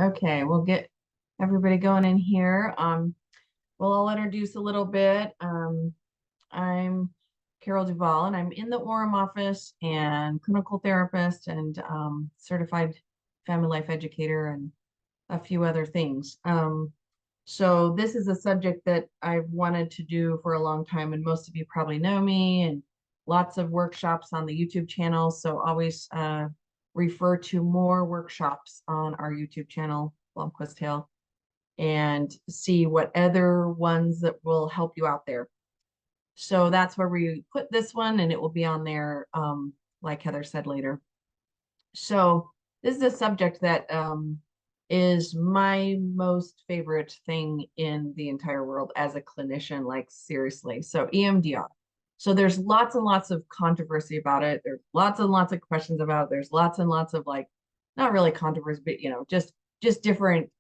Okay, we'll get everybody going in here. Well, I'll introduce a little bit. I'm Carol Duvall, and I'm in the Orem office and clinical therapist and certified family life educator and a few other things. So this is a subject that I've wanted to do for a long time, and most of you probably know me and lots of workshops on the YouTube channel. So always refer to more workshops on our YouTube channel, Blomquist Tail, and see what other ones that will help you out there. So that's where we put this one, and it will be on there, like Heather said later. So this is a subject that is my most favorite thing in the entire world as a clinician, like seriously. So EMDR. So there's lots and lots of controversy about it. There's lots and lots of questions about it. There's lots and lots of like, not really controversy, but just different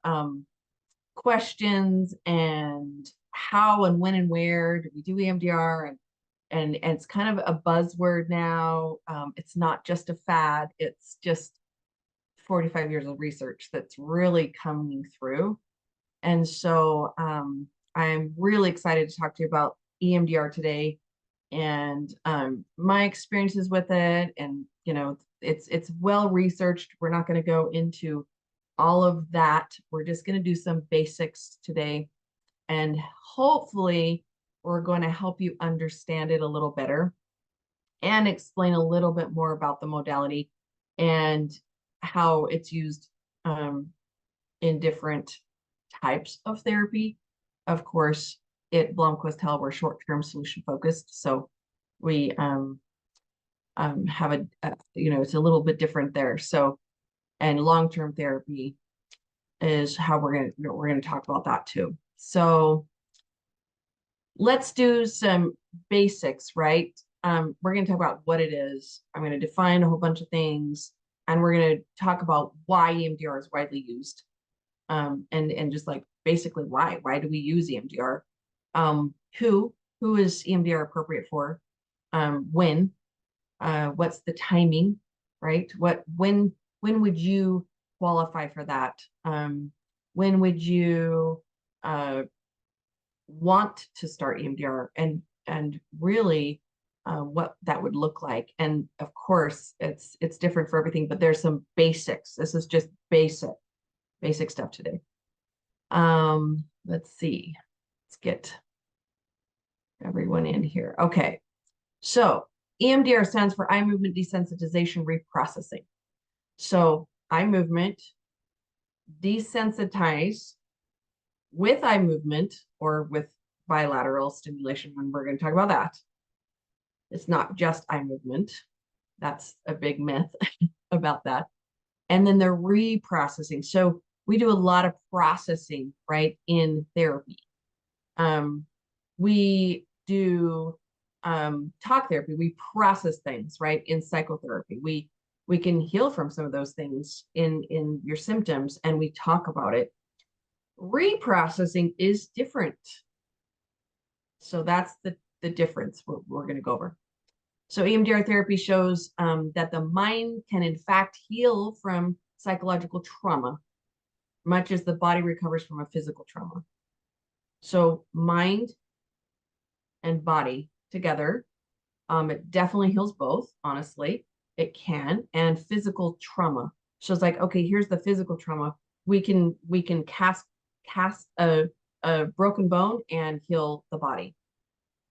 questions and how and when and where do we do EMDR, and it's kind of a buzzword now. It's not just a fad. It's just 45 years of research that's really coming through. And so I'm really excited to talk to you about EMDR today and my experiences with it. And, it's well researched. We're not going to go into all of that. We're just going to do some basics today. And hopefully we're going to help you understand it a little better and explain a little bit more about the modality and how it's used in different types of therapy. Of course, at Blomquist Health, we're short-term solution focused. So we have it's a little bit different there. So, and long-term therapy is how we're gonna talk about that too. So let's do some basics, right? We're gonna talk about what it is. I'm gonna define a whole bunch of things, and we're gonna talk about why EMDR is widely used, and just like basically why do we use EMDR? Who is EMDR appropriate for? When? What's the timing, right? When would you qualify for that? When would you want to start EMDR, and really what that would look like? And of course, it's different for everything, but there's some basics. This is just basic stuff today. Let's see. Let's get everyone in here. Okay, so EMDR stands for eye movement desensitization reprocessing. So eye movement, desensitize with eye movement or with bilateral stimulation, when we're going to talk about that. It's not just eye movement. That's a big myth about that. And then the reprocessing. So we do a lot of processing, right, in therapy. We do talk therapy. We process things, right, in psychotherapy. We can heal from some of those things in your symptoms, and we talk about it. Reprocessing is different. So that's the difference we're going to go over. So EMDR therapy shows that the mind can in fact heal from psychological trauma, much as the body recovers from a physical trauma. So mind and body together, it definitely heals both, honestly. It can. And physical trauma. So it's like, okay, here's the physical trauma. We can cast a broken bone and heal the body.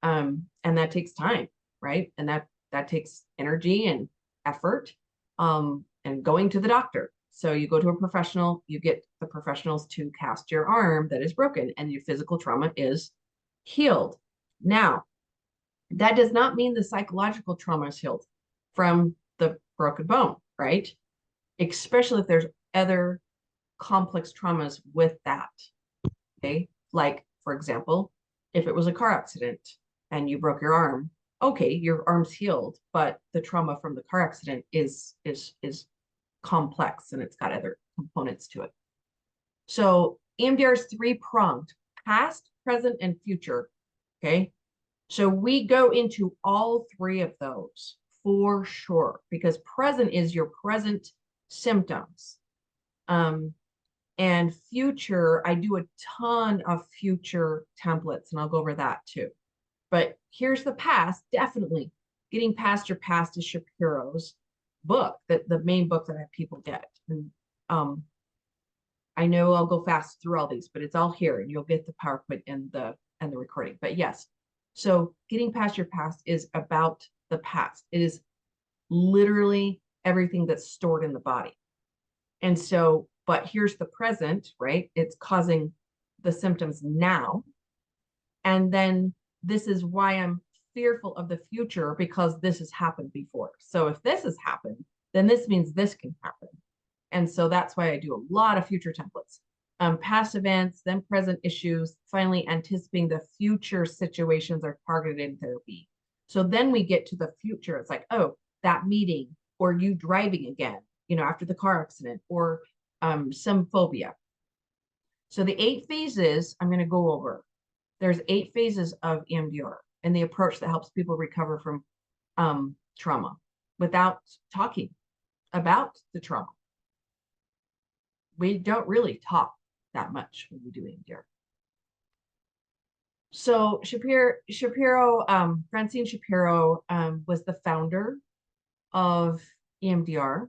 And that takes time, right? And that takes energy and effort, and going to the doctor. So you go to a professional, you get the professionals to cast your arm that is broken, and your physical trauma is healed. Now, that does not mean the psychological trauma is healed from the broken bone, right? Especially if there's other complex traumas with that, okay? Like, for example, if it was a car accident and you broke your arm, okay, your arm's healed, but the trauma from the car accident is complex, and it's got other components to it. So EMDR is three-pronged: past, present, and future, okay? So we go into all three of those for sure, because present is your present symptoms. And future, I do a ton of future templates, and I'll go over that too. But here's the past, definitely. Getting Past Your Past is Shapiro's book, that the main book that I have people get. And I know I'll go fast through all these, but it's all here, and you'll get the PowerPoint and the recording. But yes, so Getting Past Your Past is about the past. It is literally everything that's stored in the body. And so, but here's the present, right? It's causing the symptoms now. And then this is why I'm fearful of the future, because this has happened before. So if this has happened, then this means this can happen. And so that's why I do a lot of future templates. Past events, then present issues, finally anticipating the future situations are targeted in therapy. So then we get to the future. It's like, oh, that meeting, or you driving again, after the car accident, or some phobia. So the 8 phases I'm going to go over. There's 8 phases of EMDR and the approach that helps people recover from trauma without talking about the trauma. We don't really talk that much when we do EMDR. So Francine Shapiro was the founder of EMDR,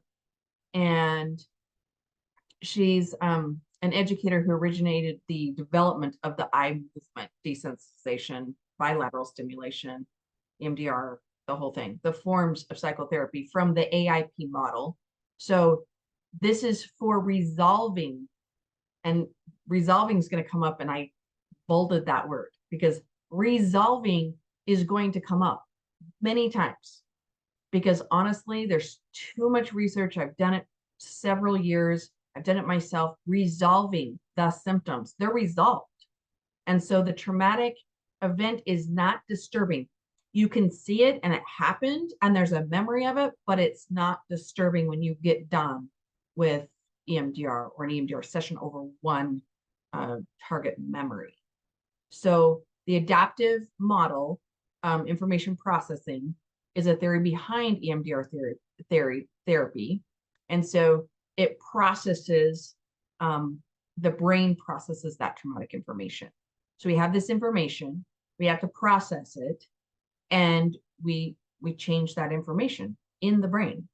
and she's an educator who originated the development of the eye movement, desensitization, bilateral stimulation, EMDR, the whole thing, the forms of psychotherapy from the AIP model. So this is for resolving, and resolving is going to come up, and I bolded that word because resolving is going to come up many times, because honestly, there's too much research. I've done it several years. I've done it myself, resolving the symptoms. They're resolved. And so the traumatic event is not disturbing. You can see it and it happened and there's a memory of it, but it's not disturbing when you get done with EMDR or an EMDR session over one target memory. So the adaptive model, information processing, is a theory behind EMDR therapy. And so it processes, the brain processes that traumatic information. So we have this information, we have to process it, and we change that information in the brain.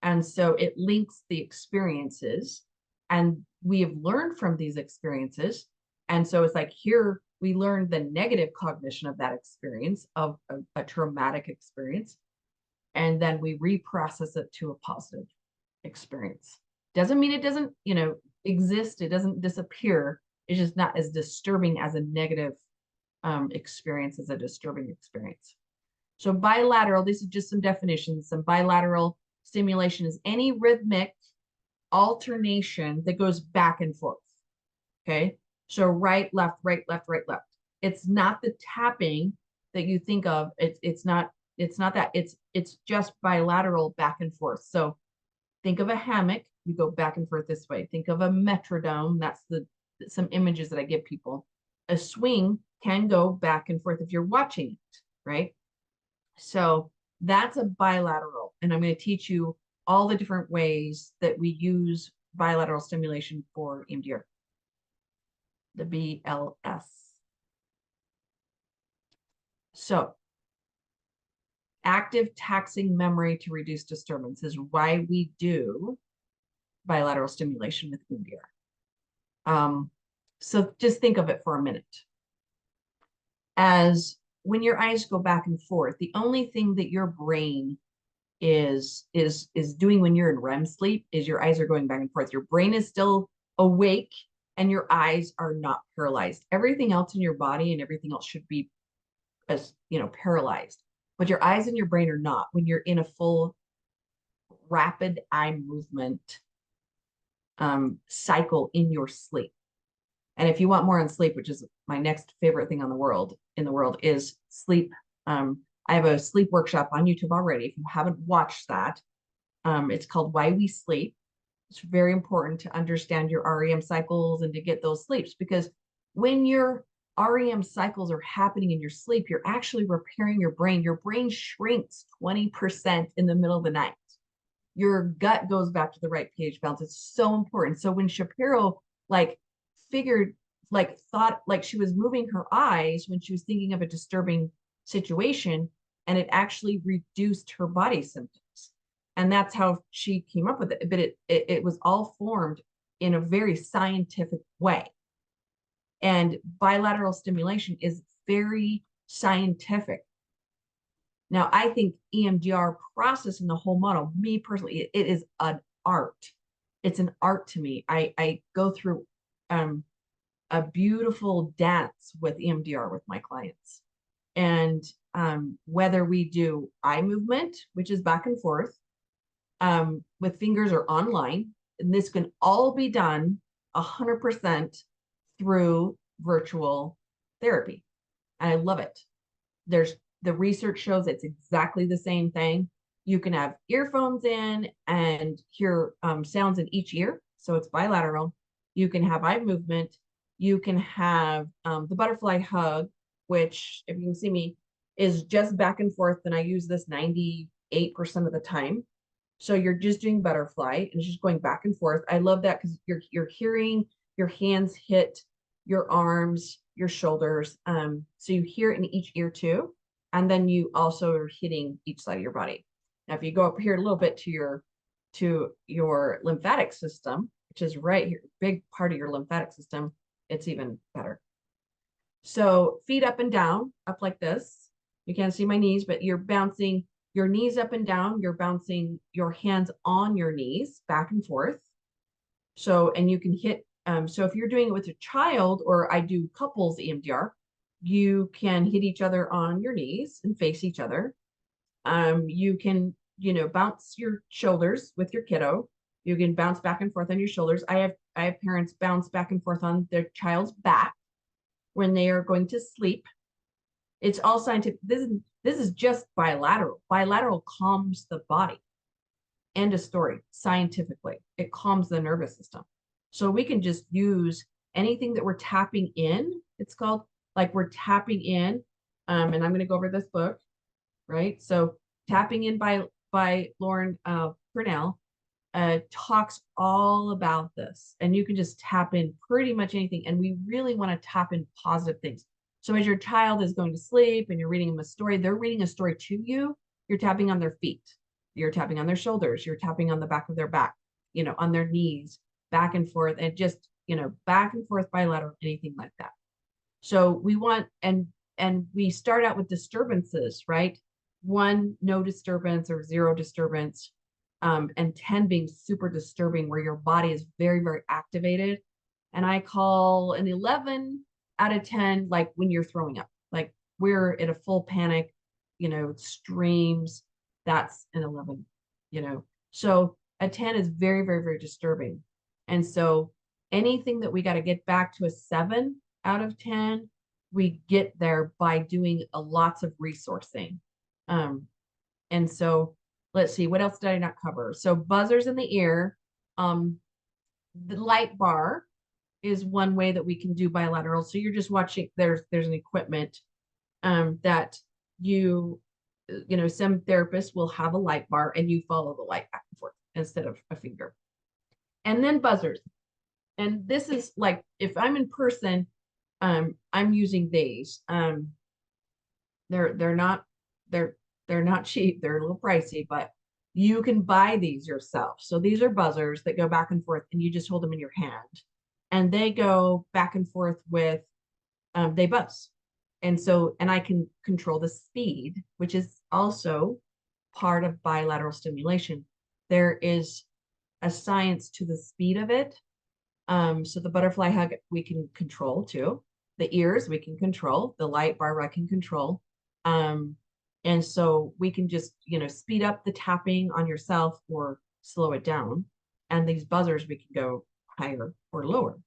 And so it links the experiences, and we have learned from these experiences. And so it's like, here we learned the negative cognition of that experience, of a traumatic experience, and then we reprocess it to a positive experience. Doesn't mean it doesn't, exist. It doesn't disappear. It's just not as disturbing as a negative experience as a disturbing experience. So bilateral, this is just some definitions. Some bilateral stimulation is any rhythmic alternation that goes back and forth. Okay. So right, left, right, left, right, left. It's not the tapping that you think of. It's not that. It's just bilateral back and forth. So think of a hammock, you go back and forth this way. Think of a metronome. That's some images that I give people. A swing can go back and forth if you're watching it, right? So that's a bilateral. And I'm going to teach you all the different ways that we use bilateral stimulation for EMDR. The BLS. So active taxing memory to reduce disturbance is why we do bilateral stimulation with EMDR. So just think of it for a minute. As when your eyes go back and forth, the only thing that your brain is doing when you're in REM sleep is your eyes are going back and forth. Your brain is still awake and your eyes are not paralyzed. Everything else in your body and everything else should be, as paralyzed, but your eyes and your brain are not when you're in a full rapid eye movement cycle in your sleep. And if you want more on sleep, which is my next favorite thing in the world is sleep. I have a sleep workshop on YouTube already. If you haven't watched that, it's called Why We Sleep. It's very important to understand your REM cycles and to get those sleeps, because when your REM cycles are happening in your sleep, you're actually repairing your brain. Your brain shrinks 20% in the middle of the night. Your gut goes back to the right pH balance. It's so important. So when Shapiro like figured, like thought, like she was moving her eyes when she was thinking of a disturbing situation, and it actually reduced her body symptoms. And that's how she came up with it. But it was all formed in a very scientific way. And bilateral stimulation is very scientific. Now, I think EMDR processing the whole model, me personally, it is an art. It's an art to me. I go through a beautiful dance with EMDR with my clients. And whether we do eye movement, which is back and forth, with fingers or online, and this can all be done 100% through virtual therapy. And I love it. There's the research shows it's exactly the same thing. You can have earphones in and hear sounds in each ear. So it's bilateral. You can have eye movement. You can have the butterfly hug, which, if you can see me, is just back and forth. And I use this 98% of the time. So you're just doing butterfly and it's just going back and forth. I love that because you're hearing your hands hit your arms, your shoulders. So you hear it in each ear too. And then you also are hitting each side of your body. Now, if you go up here a little bit to your lymphatic system, which is right here, big part of your lymphatic system, it's even better. So feet up and down, up like this. You can't see my knees, but you're bouncing your knees up and down. You're bouncing your hands on your knees back and forth. So, and you can hit, so if you're doing it with a child, or I do couples EMDR, you can hit each other on your knees and face each other. You can, bounce your shoulders with your kiddo. You can bounce back and forth on your shoulders. I have parents bounce back and forth on their child's back when they are going to sleep. It's all scientific. This is just bilateral. Bilateral calms the body. End of story. Scientifically, it calms the nervous system. So we can just use anything that we're tapping in. It's called, like, we're tapping in. And I'm going to go over this book, right? So Tapping In by Lauren Purnell talks all about this. And you can just tap in pretty much anything. And we really want to tap in positive things. So as your child is going to sleep and you're reading them a story, they're reading a story to you, you're tapping on their feet, you're tapping on their shoulders, you're tapping on the back of their back, on their knees, back and forth, and just, back and forth bilateral, anything like that. So we want, and we start out with disturbances, right? 1, no disturbance or 0 disturbance, and 10 being super disturbing, where your body is very, very activated. And I call an 11 out of 10, like when you're throwing up, like we're in a full panic, streams, that's an 11, So a 10 is very, very, very disturbing. And so anything that we got to get back to a 7 out of 10, we get there by doing lots of resourcing. And so let's see, what else did I not cover? So buzzers in the ear, the light bar is one way that we can do bilateral. So you're just watching, there's an equipment that some therapists will have a light bar and you follow the light back and forth instead of a finger. And then buzzers. And this is like, if I'm in person, I'm using these. They're not cheap, they're a little pricey, but you can buy these yourself. So these are buzzers that go back and forth and you just hold them in your hand and they go back and forth with, they buzz. And I can control the speed, which is also part of bilateral stimulation. There is a science to the speed of it. So the butterfly hug, we can control too. The ears, we can control. The light bar, I can control. And so we can just, speed up the tapping on yourself or slow it down. And these buzzers, we can go higher or lower.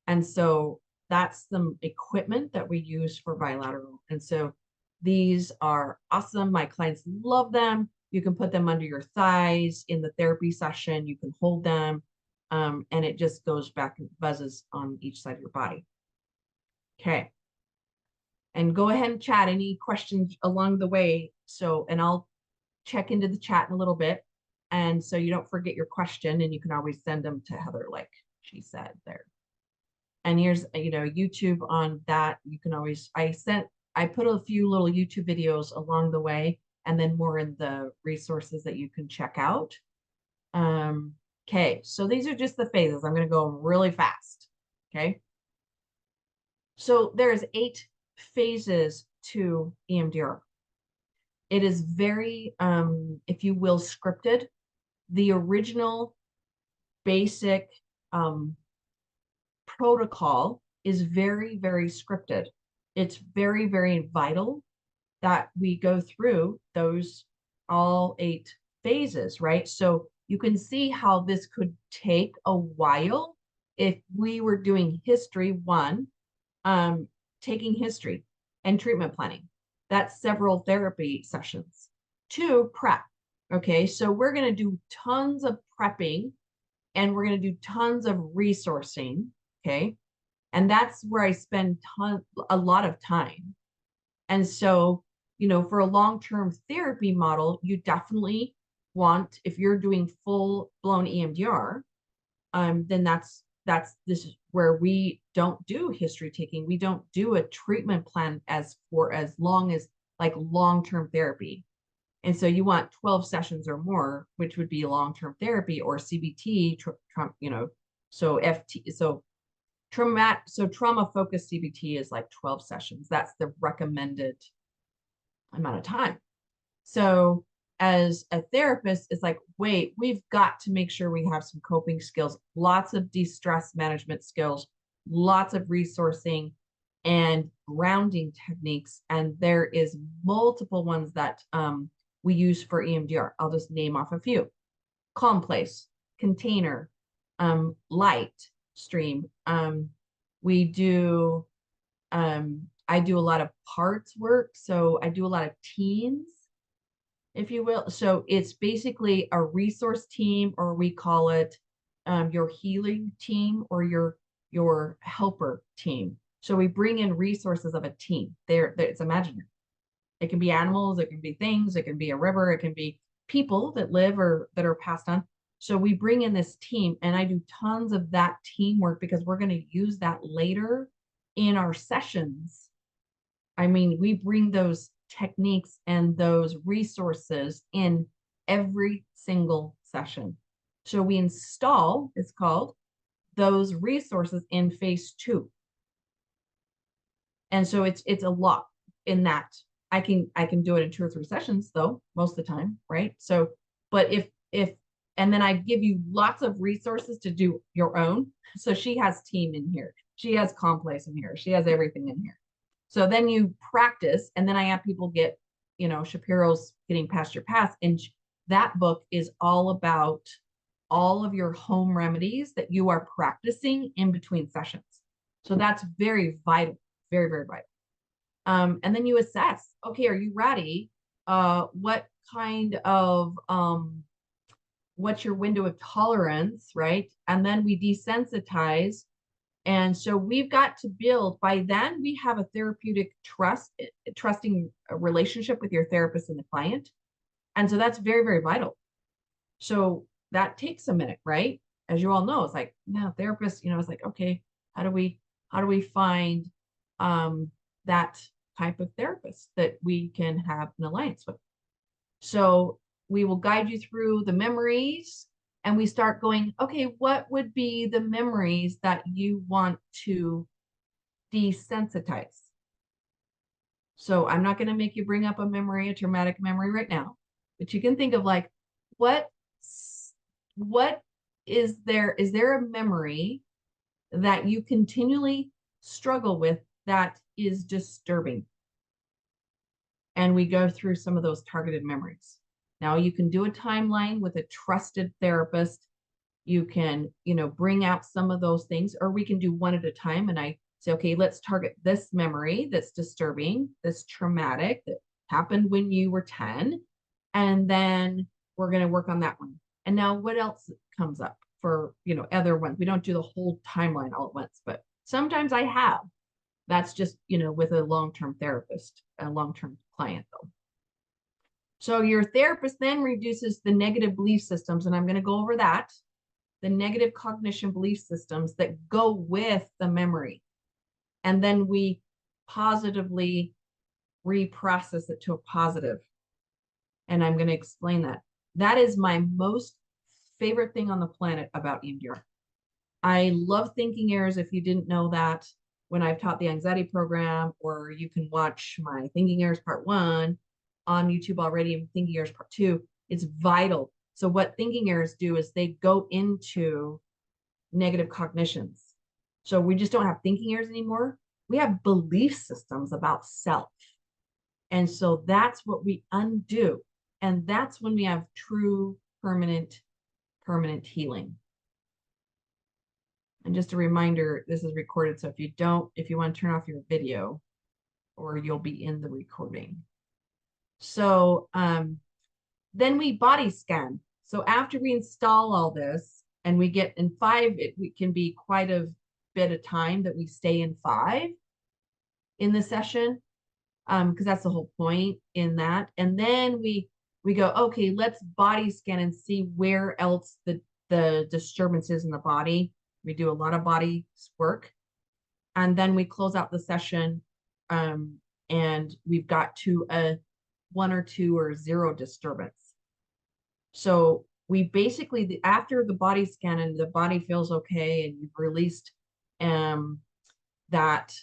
And so that's some equipment that we use for bilateral. And so these are awesome. My clients love them. You can put them under your thighs in the therapy session. You can hold them. And it just goes back and buzzes on each side of your body. Okay. And go ahead and chat any questions along the way. So, and I'll check into the chat in a little bit. And so you don't forget your question and you can always send them to Heather, like she said there. And here's, YouTube on that. You can always, I put a few little YouTube videos along the way, and then more in the resources that you can check out. Okay, so these are just the phases. I'm going to go really fast. Okay. So there's 8 phases to EMDR. It is very, if you will, scripted. The original basic protocol is very, very scripted. It's very, very vital that we go through those all 8 phases, right? So you can see how this could take a while if we were doing history 1, taking history and treatment planning. That's several therapy sessions. 2, prep. Okay, so we're going to do tons of prepping and we're going to do tons of resourcing. Okay, and that's where I spend a lot of time. And so, for a long-term therapy model, you definitely want, if you're doing full-blown EMDR, then this is where we don't do history taking. We don't do a treatment plan as long as like long-term therapy. And so you want 12 sessions or more, which would be long-term therapy or CBT, so FT, so trauma-focused CBT is like 12 sessions. That's the recommended amount of time. So as a therapist, it's like, wait, we've got to make sure we have some coping skills, lots of de-stress management skills, lots of resourcing and grounding techniques. And there is multiple ones that we use for EMDR. I'll just name off a few. Calm place, container, light, stream. We do, I do a lot of parts work. So I do a lot of teams, if you will. So it's basically a resource team, or we call it your healing team or your helper team. So we bring in resources of a team. It's imaginary. It can be animals, it can be things, it can be a river, it can be people that live or that are passed on. So we bring in this team, and I do tons of that teamwork because we're going to use that later in our sessions. I mean, we bring those techniques and those resources in every single session. So we install, it's called, those resources in phase 2. And so it's a lot in that. I can do it in 2 or 3 sessions though, most of the time, right? So, but if and then I give you lots of resources to do your own. So she has team in here. She has complex in here. She has everything in here. So then you practice, and then I have people get, Shapiro's Getting Past Your Past. And that book is all about all of your home remedies that you are practicing in between sessions. So that's very vital, very, very vital. And then you assess, okay, are you ready? What kind of, what's your window of tolerance, right? And then we desensitize. And so we've got to build, by then we have a therapeutic trusting relationship with your therapist and the client. And so that's very, very vital. So that takes a minute, right? As you all know, it's like, no, therapist, it's like, okay, how do we find that type of therapist that we can have an alliance with? So we will guide you through the memories, and we start going, okay, what would be the memories that you want to desensitize? So I'm not going to make you bring up a traumatic memory right now, but you can think of like, what is there a memory that you continually struggle with that is disturbing? And we go through some of those targeted memories. Now you can do a timeline with a trusted therapist. You can, bring out some of those things, or we can do one at a time. And I say, okay, let's target this memory that's disturbing, this traumatic that happened when you were 10. And then we're going to work on that one. And now what else comes up for, other ones? We don't do the whole timeline all at once, but sometimes I have. That's just, with a long-term therapist, a long-term client though. So your therapist then reduces the negative belief systems, and I'm going to go over that. the negative cognition belief systems that go with the memory. And then we positively reprocess it to a positive. And I'm going to explain that. That is my most favorite thing on the planet about EMDR. I love thinking errors. If you didn't know that, when I've taught the anxiety program, or you can watch my thinking errors part 1 on YouTube already, and thinking errors part 2, it's vital. So what thinking errors do is they go into negative cognitions. So we just don't have thinking errors anymore. We have belief systems about self. And so that's what we undo. And that's when we have true permanent healing. And just a reminder, this is recorded. So if you want to turn off your video, or you'll be in the recording. So then we body scan. So after we install all this, and we get in 5, we can be quite a bit of time that we stay in 5 in the session, because that's the whole point in that. And then we go, okay, let's body scan and see where else the disturbance is in the body. We do a lot of body work, and then we close out the session, and we've got to a 1 or 2 or 0 disturbance. So we basically, after the body scan and the body feels okay, and you've released that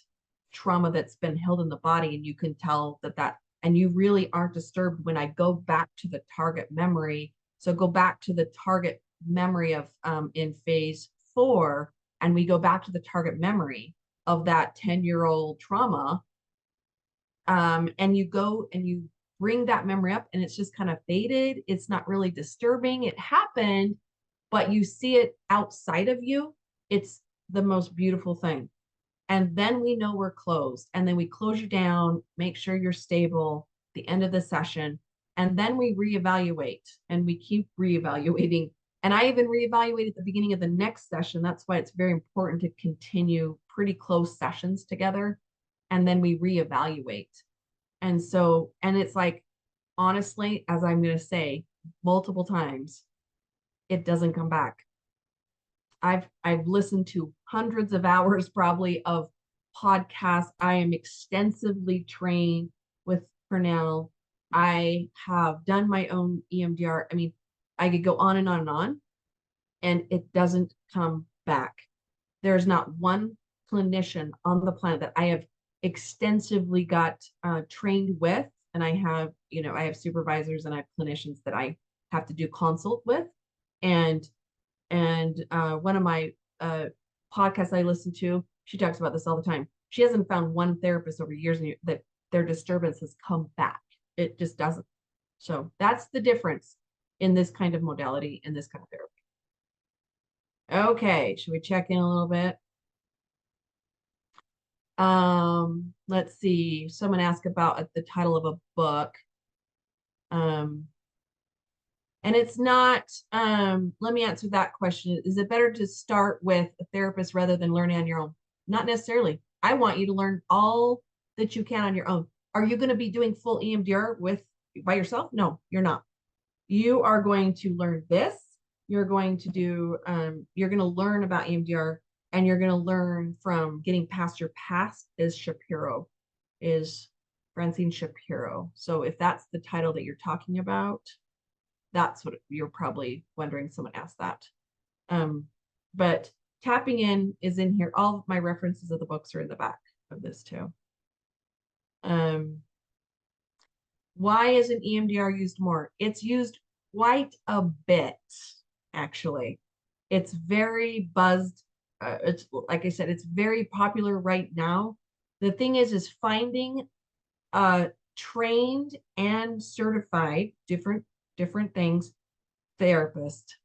trauma that's been held in the body, and you can tell that and you really aren't disturbed when I go back to the target memory. So go back to the target memory of in phase 4, and we go back to the target memory of that 10-year-old trauma, and you go and you bring that memory up, and it's just kind of faded. It's not really disturbing. It happened, but you see it outside of you. It's the most beautiful thing. And then we know we're closed, and then we close you down, make sure you're stable, the end of the session, and then we reevaluate, and we keep reevaluating. And I even reevaluate at the beginning of the next session. That's why it's very important to continue pretty close sessions together, and then we reevaluate. And so, and it's like, honestly, as I'm going to say multiple times, it doesn't come back. I've listened to hundreds of hours probably of podcasts. I am extensively trained with Purnell. I have done my own EMDR. I mean, I could go on and on and on, and it doesn't come back. There's not one clinician on the planet that I have extensively got trained with, and I have supervisors, and I have clinicians that I have to do consult with, and one of my podcasts I listen to, she talks about this all the time. She hasn't found one therapist over years that their disturbance has come back. It just doesn't. So that's the difference in this kind of modality, in this kind of therapy. Okay, should we check in a little bit? Let's see. Someone asked about the title of a book. And it's not, let me answer that question. Is it better to start with a therapist rather than learning on your own? Not necessarily. I want you to learn all that you can on your own. Are you going to be doing full EMDR by yourself? No, you're not. You are going to learn this. You're going to do, you're going to learn about EMDR, and you're going to learn from getting past your past is Francine Shapiro. So if that's the title that you're talking about, that's what you're probably wondering. Someone asked that. But tapping in is in here. All of my references of the books are in the back of this too. Why isn't EMDR used more? It's used quite a bit, actually. It's very buzzed. It's like I said, it's very popular right now. The thing is finding trained and certified different things therapist,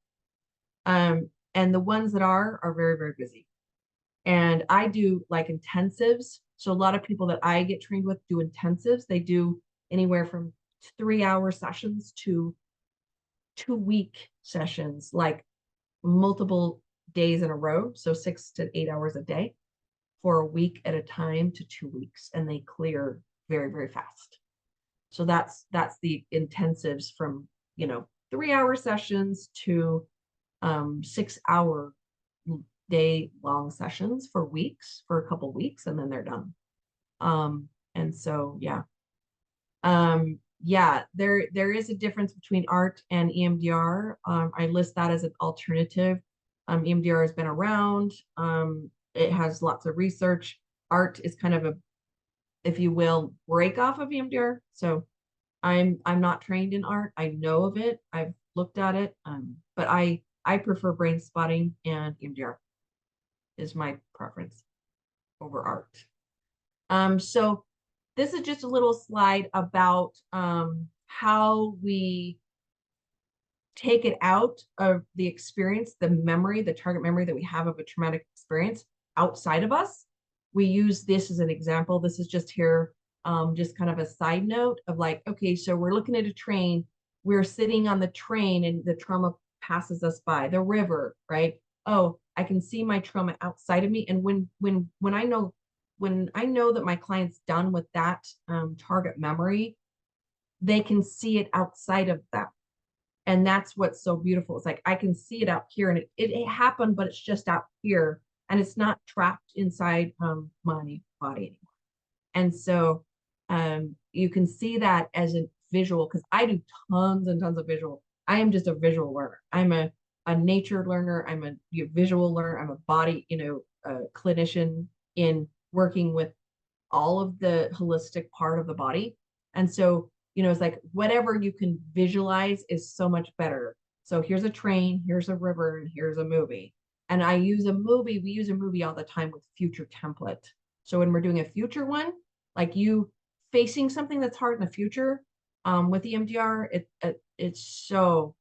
and the ones that are very, very busy. And I do like intensives. So a lot of people that I get trained with do intensives. They do anywhere from 3-hour sessions to 2-week sessions, like multiple days in a row. So 6 to 8 hours a day for a week at a time to 2 weeks. And they clear very, very fast. So that's the intensives from, 3-hour sessions to 6-hour day long sessions for weeks, for a couple weeks, and then they're done. And so, yeah. Yeah, there is a difference between art and EMDR. I list that as an alternative. EMDR has been around. It has lots of research. Art is kind of a, if you will, break off of EMDR. So I'm not trained in art. I know of it. I've looked at it. But I prefer brain spotting, and EMDR is my preference over art. So this is just a little slide about how we take it out of the experience, the memory, the target memory that we have of a traumatic experience outside of us. We use this as an example. This is just here, just kind of a side note of like, okay, so we're looking at a train. We're sitting on the train and the trauma passes us by, the river, right? Oh, I can see my trauma outside of me. And when I know that my client's done with that target memory, they can see it outside of them. And that's what's so beautiful. It's like I can see it out here, and it happened, but it's just out here, and it's not trapped inside my body anymore. And so you can see that as a visual, because I do tons and tons of visual. I am just a visual learner. I'm a nature learner. I'm a visual learner. I'm a body, clinician in working with all of the holistic part of the body. And so, it's like whatever you can visualize is so much better. So here's a train, here's a river, and here's a movie. And we use a movie all the time with future template. So when we're doing a future one, like you facing something that's hard in the future, with the EMDR, it's so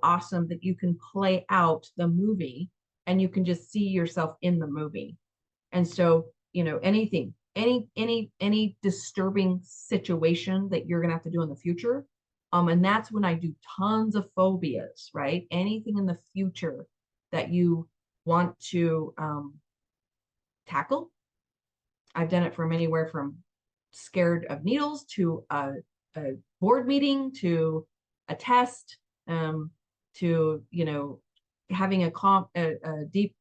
awesome that you can play out the movie and you can just see yourself in the movie. And so, anything, any disturbing situation that you're gonna have to do in the future. And that's when I do tons of phobias, right? Anything in the future that you want to tackle. I've done it from anywhere from scared of needles to a board meeting to a test, to having a deep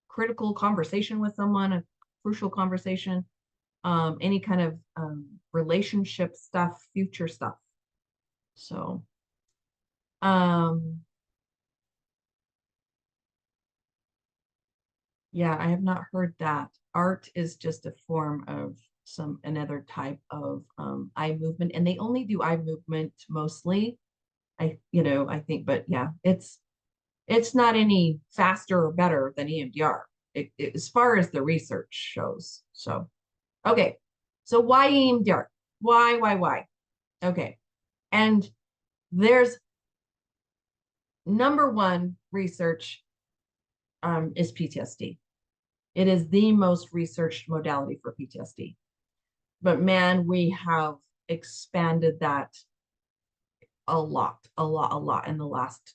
critical conversation with someone, a crucial conversation, any kind of relationship stuff, future stuff. So, yeah, I have not heard that. Art is just a form of another type of eye movement, and they only do eye movement mostly. I think, but yeah, it's not any faster or better than EMDR, as far as the research shows. So, okay. So why EMDR? Why? Okay. And there's number one research is PTSD. It is the most researched modality for PTSD. But man, we have expanded that a lot in the last,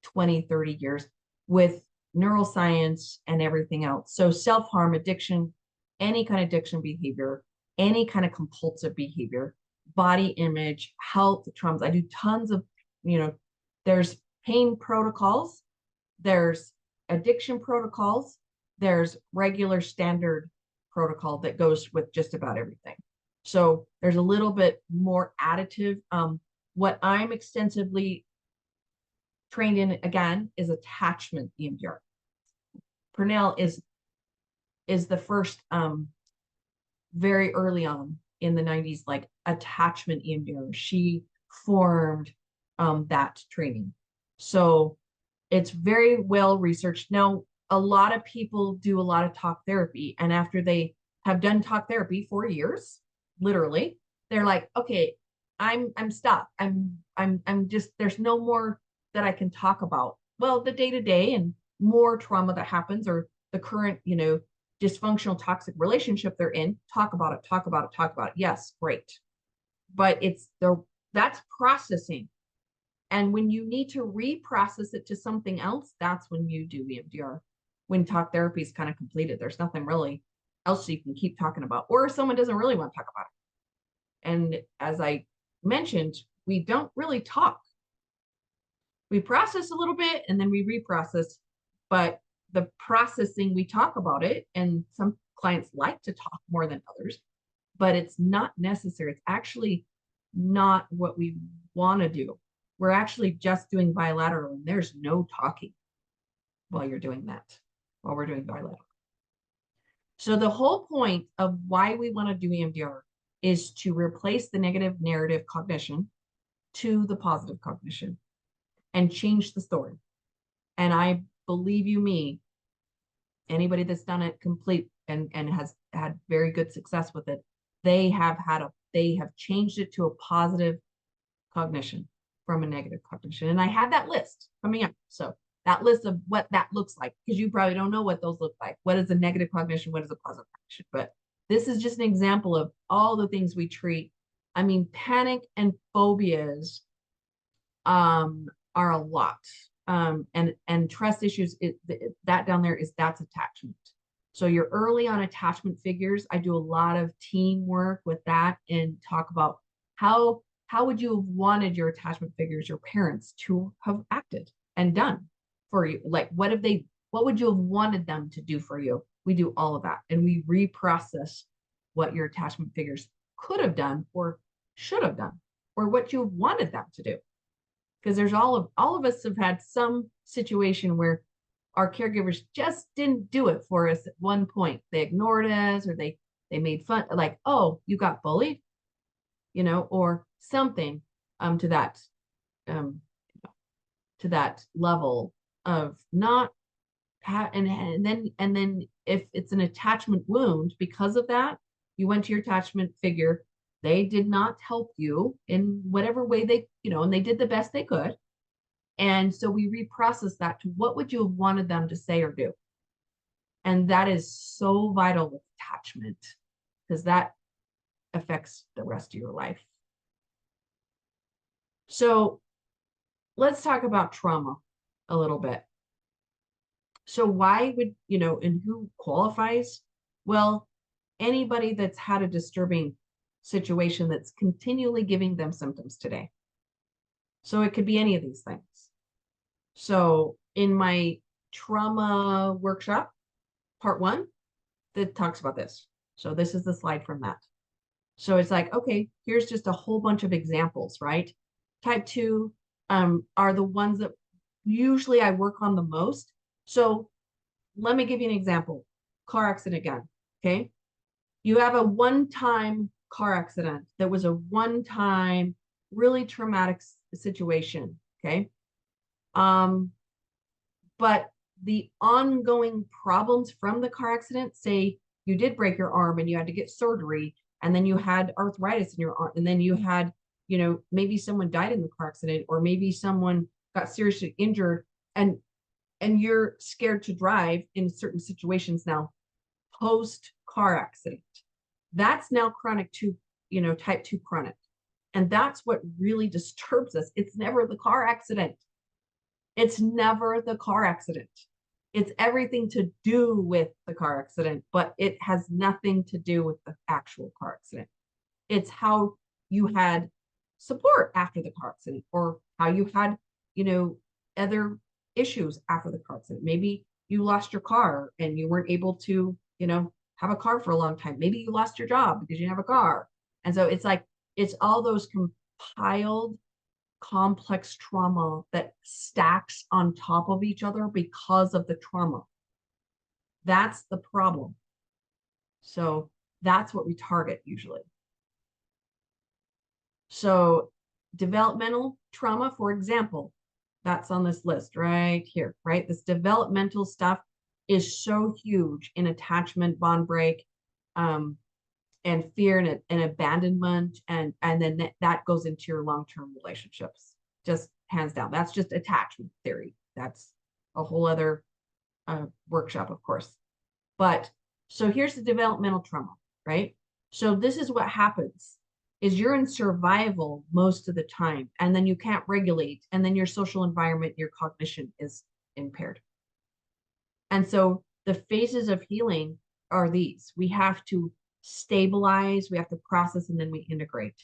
20, 30 years with neuroscience and everything else. So self-harm, addiction, any kind of addiction behavior, any kind of compulsive behavior, body image, health traumas. I do tons of, there's pain protocols, there's addiction protocols, there's regular standard protocol that goes with just about everything. So there's a little bit more additive. What I'm extensively trained in, again, is attachment EMDR. Purnell is the first, very early on in the 90s, like attachment EMDR. She formed that training. So it's very well researched. Now, a lot of people do a lot of talk therapy, and after they have done talk therapy for years, literally, they're like, okay, I'm stuck. I'm just, there's no more that I can talk about. Well, the day-to-day and more trauma that happens, or the current, dysfunctional toxic relationship they're in, talk about it. Yes, great. But that's processing. And when you need to reprocess it to something else, that's when you do EMDR. When talk therapy is kind of completed, there's nothing really else you can keep talking about, or if someone doesn't really want to talk about it. And as I mentioned, we don't really talk. We process a little bit and then we reprocess, but the processing, we talk about it, and some clients like to talk more than others, but it's not necessary. It's actually not what we want to do. We're actually just doing bilateral, and there's no talking while you're doing that, while we're doing bilateral. So the whole point of why we want to do EMDR is to replace the negative narrative cognition to the positive cognition and change the story. And I believe you me, anybody that's done it complete and has had very good success with it, they have changed it to a positive cognition from a negative cognition. And I have that list coming up. So that list of what that looks like, because you probably don't know what those look like. What is a negative cognition? What is a positive cognition? But this is just an example of all the things we treat. I mean, panic and phobias are a lot. And trust issues, that down there that's attachment. So you're early on attachment figures. I do a lot of teamwork with that and talk about how would you have wanted your attachment figures, your parents, to have acted and done for you? Like, what would you have wanted them to do for you? We do all of that, and we reprocess what your attachment figures could have done or should have done, or what you wanted them to do. Because there's all of us have had some situation where our caregivers just didn't do it for us at one point. They ignored us, or they made fun, like, oh, you got bullied, or something to that level of not and then if it's an attachment wound because of that, you went to your attachment figure, they did not help you in whatever way they, and they did the best they could. And so we reprocess that to what would you have wanted them to say or do? And that is so vital with attachment, because that affects the rest of your life. So let's talk about trauma a little bit. So why would, and who qualifies? Well, anybody that's had a disturbing situation that's continually giving them symptoms today. So it could be any of these things. So in my trauma workshop, part 1, that talks about this. So this is the slide from that. So it's like, okay, here's just a whole bunch of examples, right? Type 2 are the ones that usually I work on the most. So let me give you an example. Car accident again, okay? You have a one-time car accident that was a one-time, really traumatic situation, okay? But the ongoing problems from the car accident, say you did break your arm and you had to get surgery, and then you had arthritis in your arm, and then you had, maybe someone died in the car accident, or maybe someone got seriously injured, and you're scared to drive in certain situations now, post car accident. That's now chronic 2, type 2 chronic. And that's what really disturbs us. It's never the car accident. It's never the car accident. It's everything to do with the car accident, but it has nothing to do with the actual car accident. It's how you had support after the car accident, or how you had, other issues after the car accident. Maybe you lost your car and you weren't able to, have a car for a long time. Maybe you lost your job because you didn't have a car. And so it's like, it's all those compiled complex trauma that stacks on top of each other because of the trauma. That's the problem. So that's what we target usually. So developmental trauma, for example, that's on this list right here, right? This developmental stuff is so huge in attachment, bond break, and fear and abandonment, and then that goes into your long-term relationships, just hands down. That's just attachment theory. That's a whole other workshop, of course. But so here's the developmental trauma, right? So this is what happens is you're in survival most of the time, and then you can't regulate, and then your social environment, your cognition is impaired. And so the phases of healing are these. We have to stabilize, we have to process, and then we integrate.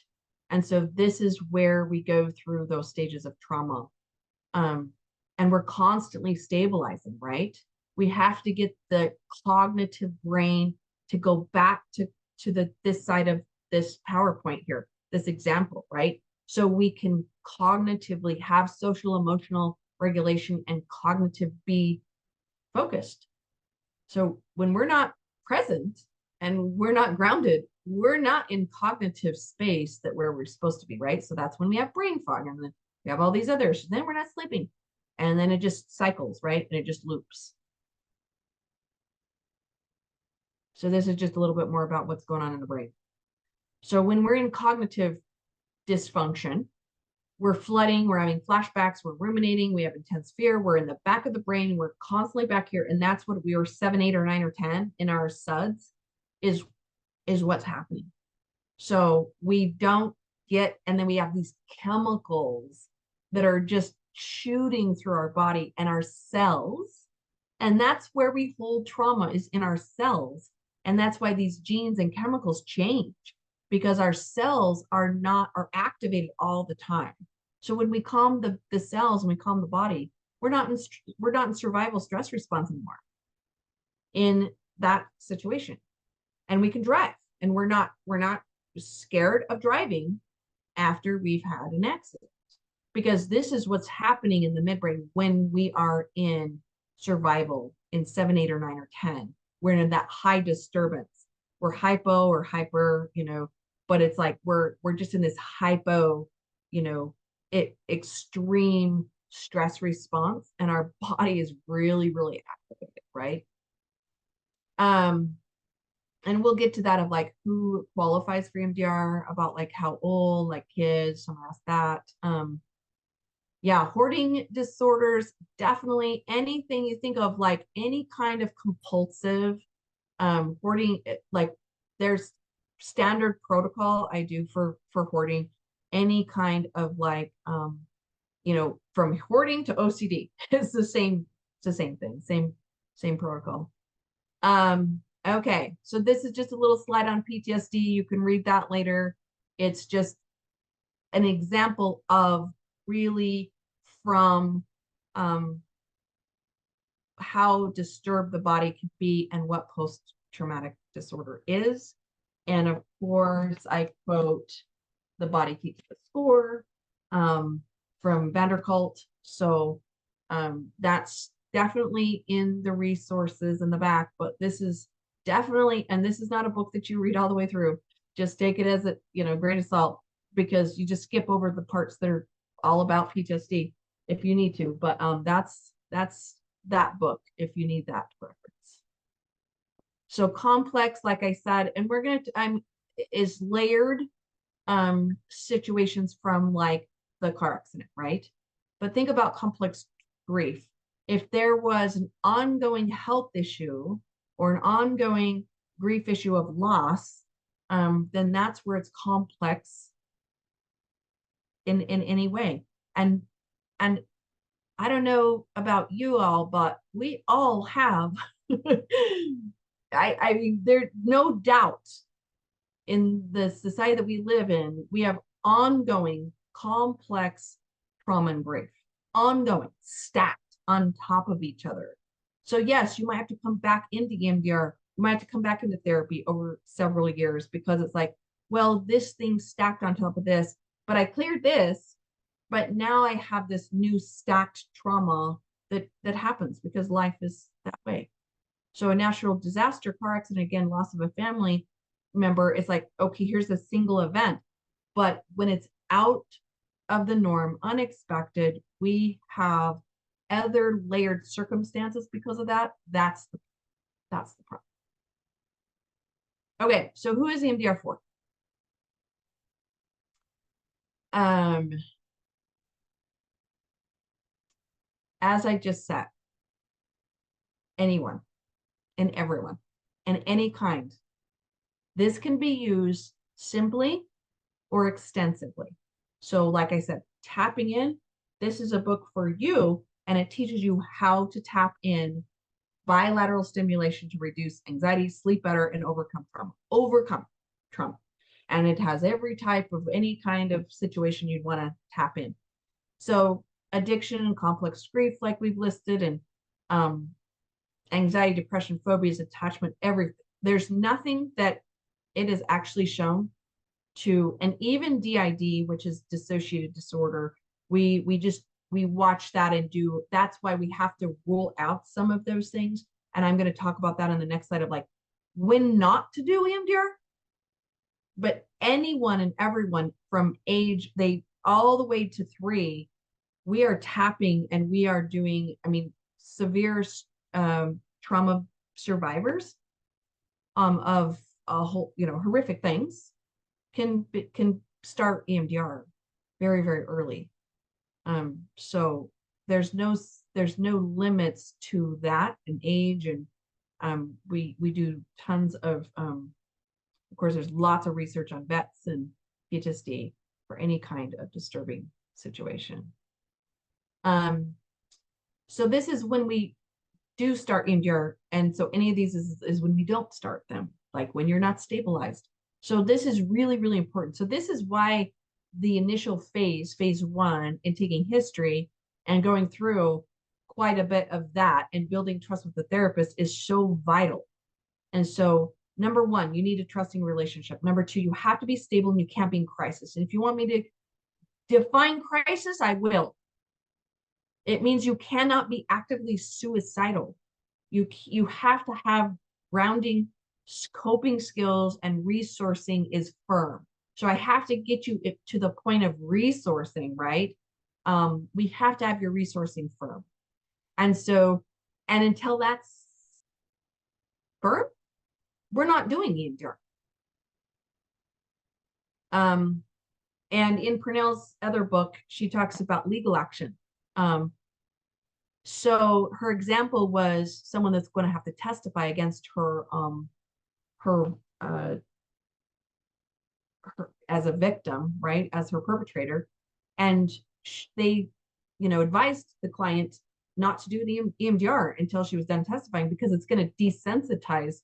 And so this is where we go through those stages of trauma. And we're constantly stabilizing, right? We have to get the cognitive brain to go back to this side of this PowerPoint here, this example, right? So we can cognitively have social emotional regulation and cognitive be focused. So when we're not present and we're not grounded, we're not in cognitive space that where we're supposed to be, right? So that's when we have brain fog, and then we have all these others. Then we're not sleeping. And then it just cycles, right? And it just loops. So this is just a little bit more about what's going on in the brain. So when we're in cognitive dysfunction, we're flooding, we're having flashbacks, we're ruminating, we have intense fear, we're in the back of the brain, we're constantly back here. And that's what we were 7, 8, or 9, or 10 in our SUDS is what's happening. So we don't get, and then we have these chemicals that are just shooting through our body and our cells. And that's where we hold trauma, is in our cells. And that's why these genes and chemicals change, because our cells are activated all the time. So when we calm the cells and we calm the body, we're not in survival stress response anymore in that situation. And we can drive, and we're not scared of driving after we've had an accident, because this is what's happening in the midbrain when we are in survival in 7, 8, or 9, or 10. We're in that high disturbance. We're hypo or hyper, but it's like we're just in this hypo, extreme stress response, and our body is really, really activated, right? And we'll get to that of like who qualifies for EMDR, about like how old, like kids, someone asked that. Yeah, hoarding disorders, definitely anything you think of, like any kind of compulsive hoarding, like there's standard protocol I do for hoarding, any kind of like from hoarding to OCD. It's the same thing, same protocol. Okay, so this is just a little slide on PTSD. You can read that later. It's just an example of really from how disturbed the body can be and what post-traumatic disorder is. And of course, I quote The Body Keeps the Score from Vanderkalt. So that's definitely in the resources in the back, but this is definitely, and this is not a book that you read all the way through. Just take it as a grain of salt, because you just skip over the parts that are all about PTSD if you need to. But that's that book if you need that reference. So complex, like I said, and we're gonna is layered situations from like the car accident, right? But think about complex grief. If there was an ongoing health issue or an ongoing grief issue of loss, then that's where it's complex in any way. And I don't know about you all, but we all have I mean, there's no doubt in the society that we live in, we have ongoing complex trauma and grief, ongoing, stacked on top of each other. So yes, you might have to come back into EMDR, you might have to come back into therapy over several years, because it's like, well, this thing stacked on top of this, but I cleared this, but now I have this new stacked trauma that happens because life is that way. So a natural disaster, car accident, again, loss of a family member, it's like, okay, here's a single event. But when it's out of the norm, unexpected, we have other layered circumstances because of that. That's the problem. Okay, so who is EMDR for? As I just said, anyone and everyone and any kind. This can be used simply or extensively. So like I said, tapping in, this is a book for you, and it teaches you how to tap in bilateral stimulation to reduce anxiety, sleep better, and overcome trauma. And it has every type of any kind of situation you'd want to tap in. So addiction, complex grief, like we've listed, and um, anxiety, depression, phobias, attachment, everything. There's nothing that it is actually shown to, and even DID, which is dissociative disorder, we watch that and do, that's why we have to rule out some of those things. And I'm going to talk about that on the next slide of like when not to do EMDR. But anyone and everyone from age, they all the way to 3, we are tapping and we are doing, I mean, severe trauma survivors of a whole, horrific things can start EMDR very, very early. So there's no limits to that in age, and we do tons of course, there's lots of research on vets and PTSD for any kind of disturbing situation. So this is when we do start EMDR, and so any of these is when we don't start them, like when you're not stabilized. So this is really, really important. So this is why the initial phase 1, in taking history and going through quite a bit of that and building trust with the therapist is so vital. And so number 1, you need a trusting relationship. Number 2, you have to be stable and you can't be in crisis. And if you want me to define crisis, I will. It means you cannot be actively suicidal. You have to have grounding, coping skills, and resourcing is firm. So I have to get you to the point of resourcing, right? We have to have your resourcing firm. And so, and until that's firm, we're not doing EMDR. And in Purnell's other book, she talks about legal action. So her example was someone that's going to have to testify against her as a victim, right, as her perpetrator, and they, advised the client not to do the EMDR until she was done testifying because it's going to desensitize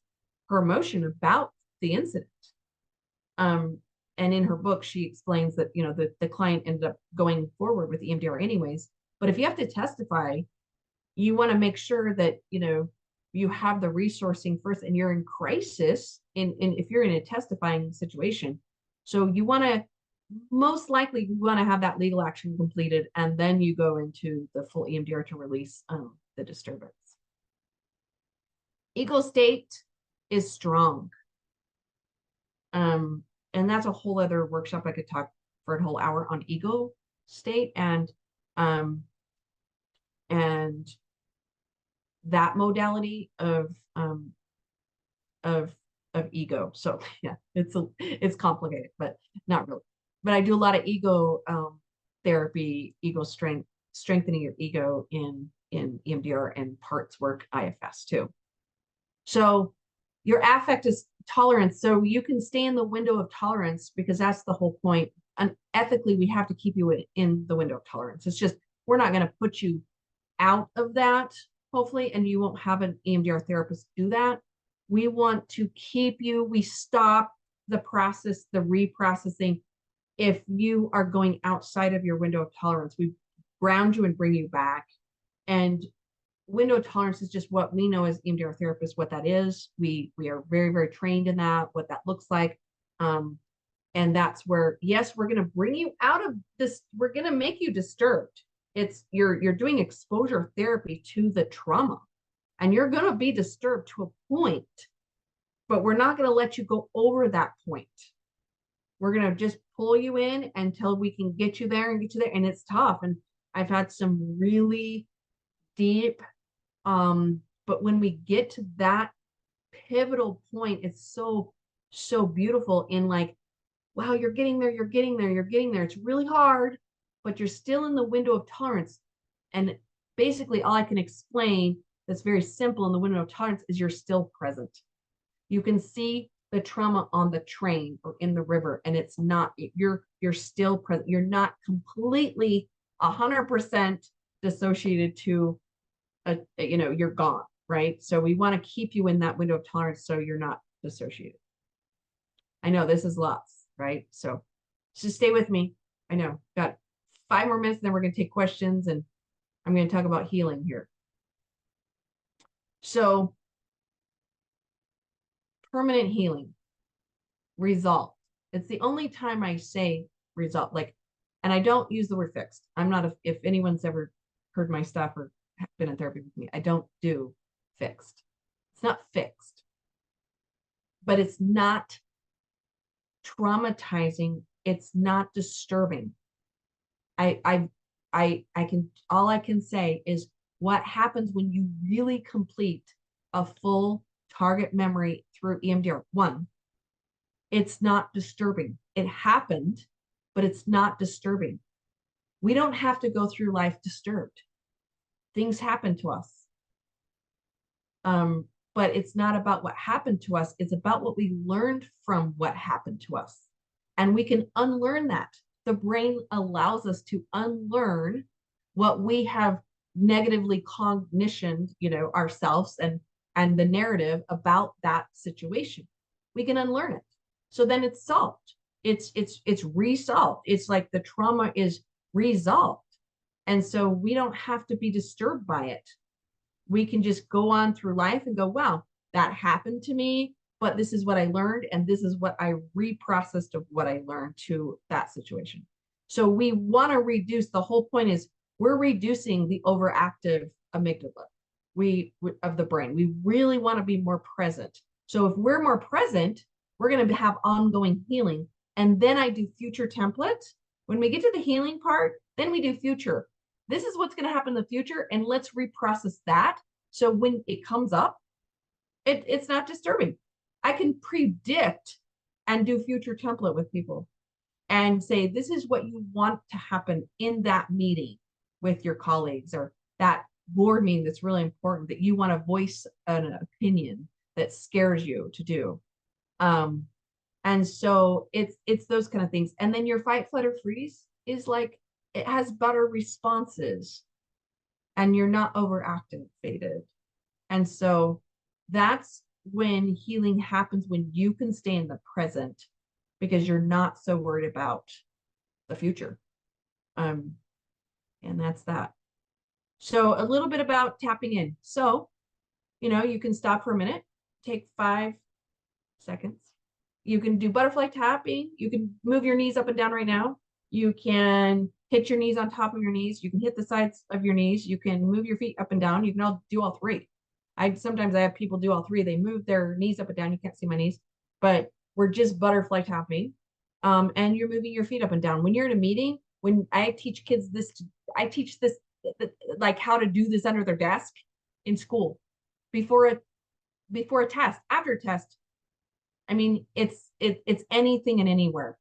her emotion about the incident. And in her book, she explains that, the client ended up going forward with EMDR anyways. But if you have to testify, you want to make sure that, you have the resourcing first and you're in crisis if you're in a testifying situation. So you want to, most likely, you want to have that legal action completed, and then you go into the full EMDR to release the disturbance. Ego state is strong. And that's a whole other workshop. I could talk for a whole hour on ego state and that modality of ego. So yeah, it's complicated, but not really. But I do a lot of ego therapy, ego strengthening your ego in EMDR and parts work IFS too. So your affect is tolerance. So you can stay in the window of tolerance because that's the whole point. And ethically, we have to keep you in the window of tolerance. It's just, we're not going to put you out of that, hopefully, and you won't have an EMDR therapist do that. We want to keep you, we stop the process, the reprocessing. If you are going outside of your window of tolerance, we ground you and bring you back. And window of tolerance is just what we know as EMDR therapists, what that is. We are very, very trained in that, what that looks like. And that's where, yes, we're going to bring you out of this. We're going to make you disturbed. It's you're doing exposure therapy to the trauma, and you're going to be disturbed to a point, but we're not going to let you go over that point. We're going to just pull you in until we can get you there and get you there. And it's tough. And I've had some really deep, but when we get to that pivotal point, it's so beautiful in like, wow, you're getting there, you're getting there, you're getting there. It's really hard, but you're still in the window of tolerance. And basically all I can explain that's very simple in the window of tolerance is you're still present. You can see the trauma on the train or in the river, and it's not, you're still present. You're not completely 100% dissociated to you're gone, right? So we want to keep you in that window of tolerance so you're not dissociated. I know this is lots, right? So just stay with me. I know, got 5 more minutes, and then we're going to take questions, and I'm going to talk about healing here. So permanent healing, result. It's the only time I say result, like, and I don't use the word fixed. I'm not, if anyone's ever heard my stuff or been in therapy with me, I don't do fixed. It's not fixed, but it's not traumatizing. It's not disturbing. I can, all I can say is what happens when you really complete a full target memory through EMDR. One, it's not disturbing. It happened, but it's not disturbing. We don't have to go through life disturbed. Things happen to us. But it's not about what happened to us. It's about what we learned from what happened to us. And we can unlearn that. The brain allows us to unlearn what we have negatively cognitioned, ourselves and the narrative about that situation. We can unlearn it. So then it's solved. It's resolved. It's like the trauma is resolved. And so we don't have to be disturbed by it. We can just go on through life and go, wow, that happened to me, but this is what I learned, and this is what I reprocessed of what I learned to that situation. So we want to reduce, the whole point is we're reducing the overactive amygdala of the brain. We really want to be more present. So if we're more present, we're going to have ongoing healing. And then I do future template. When we get to the healing part, then we do future. This is what's going to happen in the future, and let's reprocess that. So when it comes up, it's not disturbing. I can predict and do future template with people and say, this is what you want to happen in that meeting with your colleagues, or that board meeting that's really important, that you want to voice an opinion that scares you to do. And so it's those kind of things. And then your fight, flight, or freeze is like, it has better responses and you're not overactivated. And so that's when healing happens, when you can stay in the present because you're not so worried about the future. And that's that. So a little bit about tapping in. So, you can stop for a minute, take 5 seconds. You can do butterfly tapping. You can move your knees up and down right now. You can hit your knees on top of your knees. You can hit the sides of your knees. You can move your feet up and down. You can all do all 3. Sometimes I have people do all 3. They move their knees up and down. You can't see my knees, but we're just butterfly tapping. And you're moving your feet up and down. When you're in a meeting, when I teach kids this, I teach this, like how to do this under their desk in school before a test, after a test. I mean, it's anything and anywhere.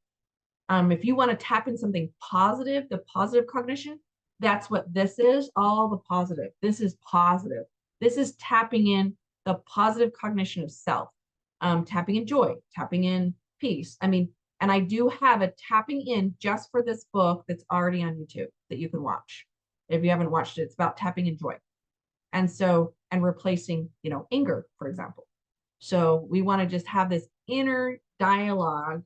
If you want to tap in something positive, the positive cognition, that's what this is, all the positive. This is positive. This is tapping in the positive cognition of self, tapping in joy, tapping in peace. I mean, and I do have a tapping in just for this book that's already on YouTube that you can watch. If you haven't watched it, it's about tapping in joy. And so, and replacing, anger, for example. So we want to just have this inner dialogue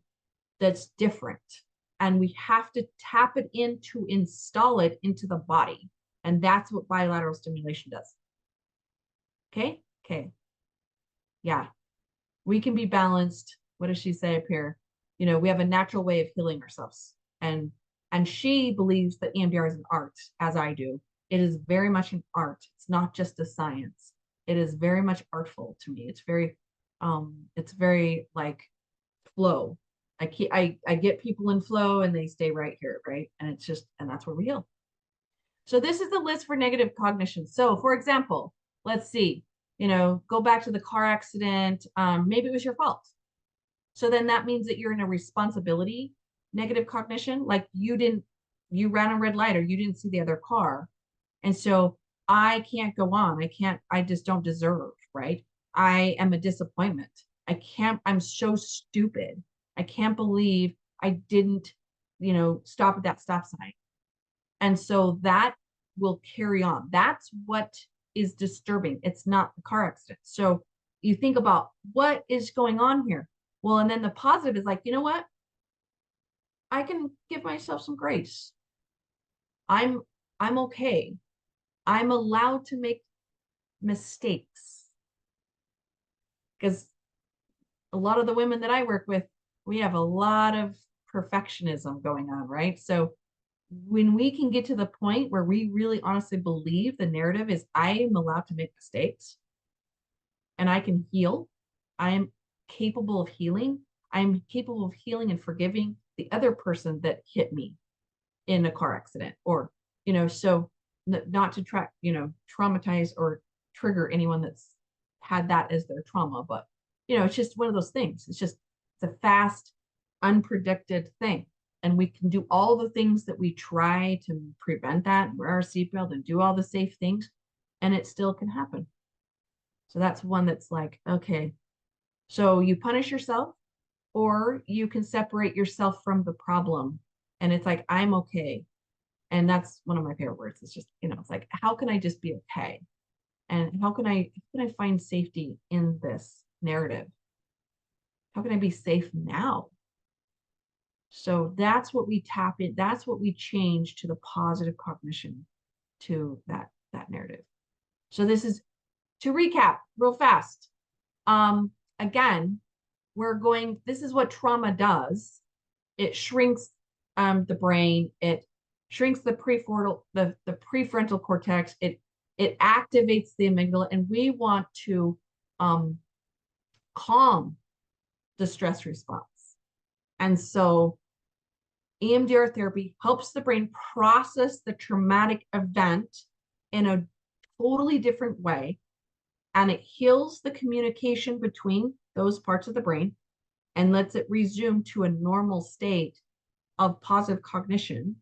that's different. And we have to tap it in to install it into the body. And that's what bilateral stimulation does. Okay? Okay. Yeah. We can be balanced. What does she say up here? We have a natural way of healing ourselves. And she believes that EMDR is an art, as I do. It is very much an art. It's not just a science. It is very much artful to me. It's very like flow. I get people in flow and they stay right here, right? And that's where we heal. So this is the list for negative cognition. So for example, let's see, go back to the car accident. Maybe it was your fault. So then that means that you're in a responsibility, negative cognition, like you ran a red light or you didn't see the other car. And so I can't go on. I just don't deserve, right? I am a disappointment. I'm so stupid. I can't believe I didn't, stop at that stop sign. And so that will carry on. That's what is disturbing. It's not the car accident. So you think about what is going on here. Well, and then the positive is like, you know what? I can give myself some grace. I'm I'm okay. I'm allowed to make mistakes. Because a lot of the women that I work with, we have a lot of perfectionism going on, right? So when we can get to the point where we really honestly believe the narrative is I am allowed to make mistakes and I can heal, I am capable of healing, I'm capable of healing and forgiving the other person that hit me in a car accident, or so not to traumatize or trigger anyone that's had that as their trauma, but it's just one of those things. It's a fast, unpredicted thing, and we can do all the things that we try to prevent that, and wear our seatbelt and do all the safe things, and it still can happen. So that's one that's like, okay, so you punish yourself, or you can separate yourself from the problem, and it's like, I'm okay. And that's one of my favorite words. It's just, it's like, how can I just be okay? And how can I find safety in this narrative? How can I be safe now? So that's what we tap in. That's what we change to the positive cognition to that narrative. So this is to recap real fast. Again, this is what trauma does. It shrinks the brain. It shrinks the prefrontal cortex. It activates the amygdala, and we want to calm the stress response. And so EMDR therapy helps the brain process the traumatic event in a totally different way, and it heals the communication between those parts of the brain and lets it resume to a normal state of positive cognition,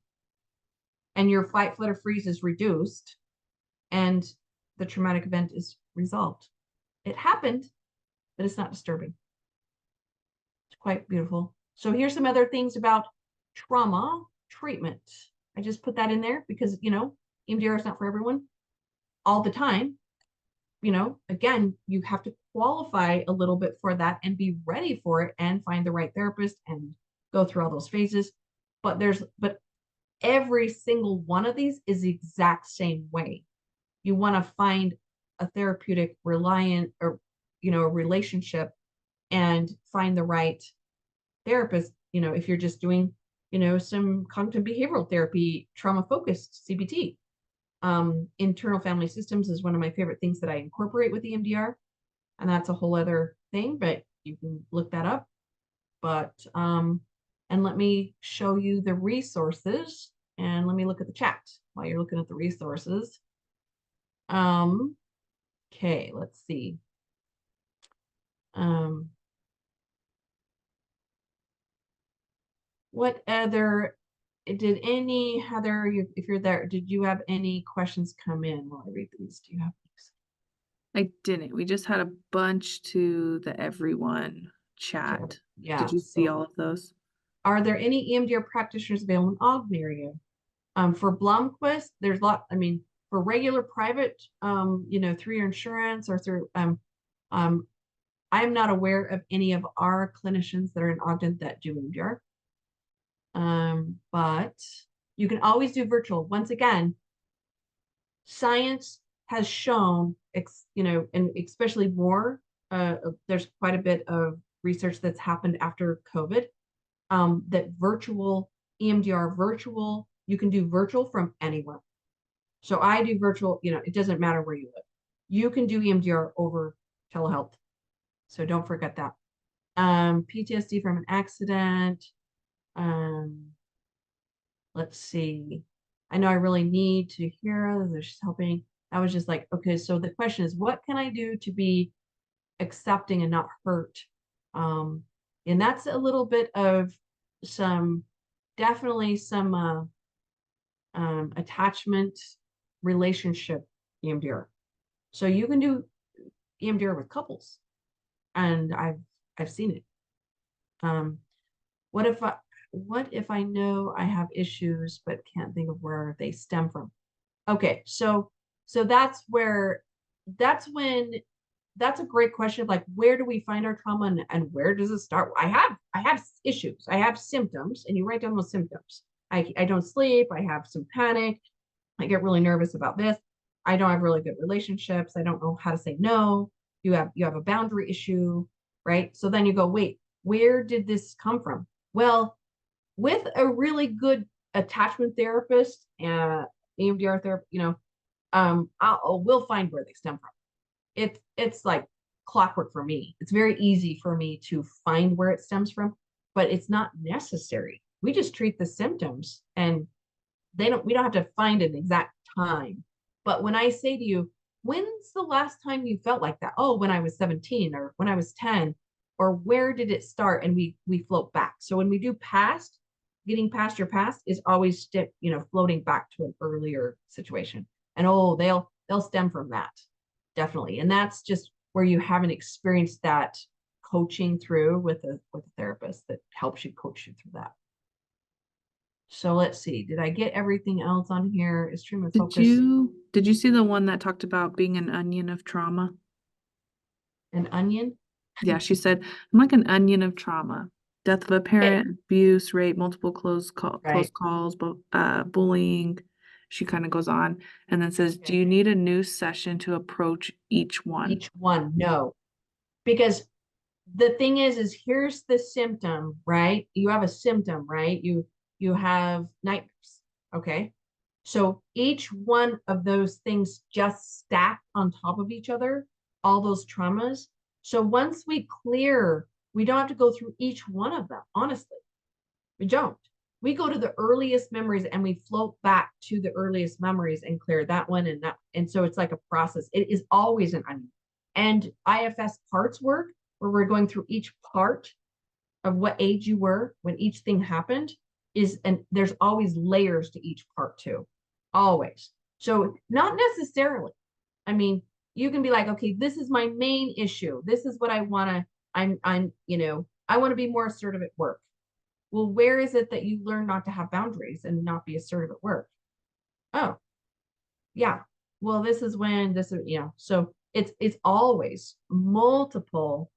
and your fight, flight, or freeze is reduced, and the traumatic event is resolved. It happened, but it's not disturbing. It's quite beautiful. So here's some other things about trauma treatment. I just put that in there because, EMDR is not for everyone all the time. Again, you have to qualify a little bit for that and be ready for it and find the right therapist and go through all those phases. But every single one of these is the exact same way. You want to find a therapeutic reliant or a relationship and find the right therapist. If you're just doing some cognitive behavioral therapy, trauma focused CBT. Internal family systems is one of my favorite things that I incorporate with EMDR, and that's a whole other thing, but you can look that up. But and let me show you the resources, and let me look at the chat while you're looking at the resources. Okay, let's see. What other Heather, if you're there, did you have any questions come in while I read these? Do you have these? I didn't. We just had a bunch to the everyone chat. So, yeah. Did you see all of those? Are there any EMDR practitioners available in Ogden area? For Blomquist, there's a lot. I mean, for regular private, through your insurance or through, I'm not aware of any of our clinicians that are in Ogden that do EMDR. But you can always do virtual. Once again, science has shown, and especially more, there's quite a bit of research that's happened after COVID, that EMDR, you can do virtual from anywhere. So I do virtual, it doesn't matter where you live. You can do EMDR over telehealth. So don't forget that. PTSD from an accident. Let's see. I know I really need to hear that she's helping. I was just like, okay, so the question is, what can I do to be accepting and not hurt? And that's a little bit of definitely some attachment relationship EMDR. So you can do EMDR with couples, and I've seen it. What if I know I have issues but can't think of where they stem from? Okay, so that's a great question. Like, where do we find our trauma, and where does it start? I have issues, I have symptoms, and you write down those symptoms. I don't sleep. I have some panic. I get really nervous about this. I don't have really good relationships. I don't know how to say no. You have a boundary issue, right? So then you go, wait, where did this come from? Well, with a really good attachment therapist, EMDR therapist, we'll find where they stem from. It's like clockwork for me. It's very easy for me to find where it stems from, but it's not necessary. We just treat the symptoms, and we don't have to find an exact time. But when I say to you, when's the last time you felt like that? Oh, when I was 17 or when I was 10, or where did it start? And we float back. So when we do past, getting past your past is always floating back to an earlier situation. And oh, they'll stem from that. Definitely. And that's just where you haven't experienced that coaching through with a therapist that helps you coach you through that. So let's see. Did I get everything else on here? Is treatment focus Did you see the one that talked about being an onion of trauma? an onion? Yeah, she said, I'm like an onion of trauma. Death of a Okay, parent, abuse, rape, multiple close right. calls, bullying. She kind of goes on and then says, do Okay. you need a new session to approach each one? Each one, no. Because the thing is here's the symptom, right? You have a symptom, right? You have nightmares. Okay. So each one of those things just stack on top of each other, all those traumas. So once we clear, we don't have to go through each one of them, honestly. We don't. We go to the earliest memories and we float back to the earliest memories and clear that one and that. And so it's like a process. It is always an onion. And IFS parts work, where we're going through each part of what age you were when each thing happened, and there's always layers to each part too. Always. So not necessarily. I mean, you can be like, okay, this is my main issue. This is what I want to, I want to be more assertive at work. Well, where is it that you learn not to have boundaries and not be assertive at work? Oh, yeah. Well, this is when this is, so it's always multiple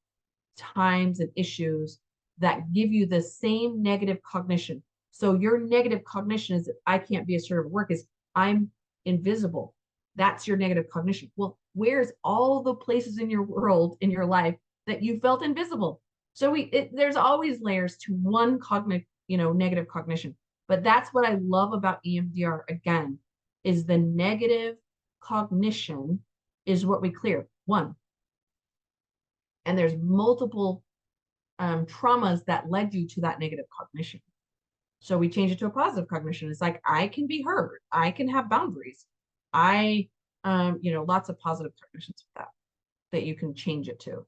times and issues that give you the same negative cognition. So your negative cognition is that I can't be assertive at work, is I'm invisible. That's your negative cognition. Well, where's all the places in your world, in your life, that you felt invisible? So there's always layers to one negative cognition. But that's what I love about EMDR again, is the negative cognition is what we clear. One. And there's multiple traumas that led you to that negative cognition. So we change it to a positive cognition. It's like, I can be heard. I can have boundaries. Lots of positive cognitions with that you can change it to.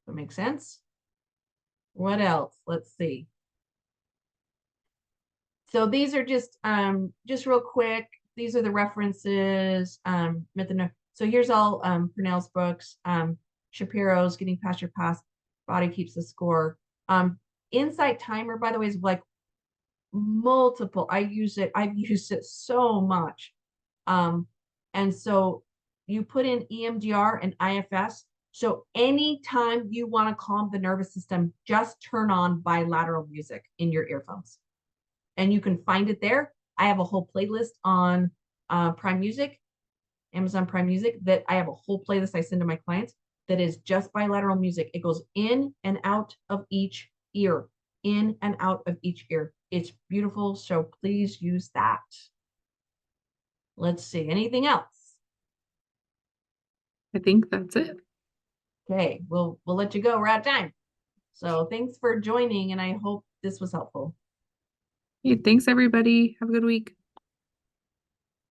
That makes sense? What else? Let's see. So these are just real quick. These are the references. So here's all Purnell's books. Shapiro's Getting Past Your Past, Body Keeps the Score. Insight Timer, by the way, is like multiple. I've used it so much. And so you put in EMDR and IFS. So anytime you want to calm the nervous system, just turn on bilateral music in your earphones. And you can find it there. I have a whole playlist on Prime Music, Amazon Prime Music, that I have a whole playlist I send to my clients that is just bilateral music. It goes in and out of each ear, in and out of each ear. It's beautiful. So please use that. Let's see. Anything else? I think that's it. Okay, we'll let you go. We're out of time. So thanks for joining, and I hope this was helpful. Hey, thanks everybody. Have a good week.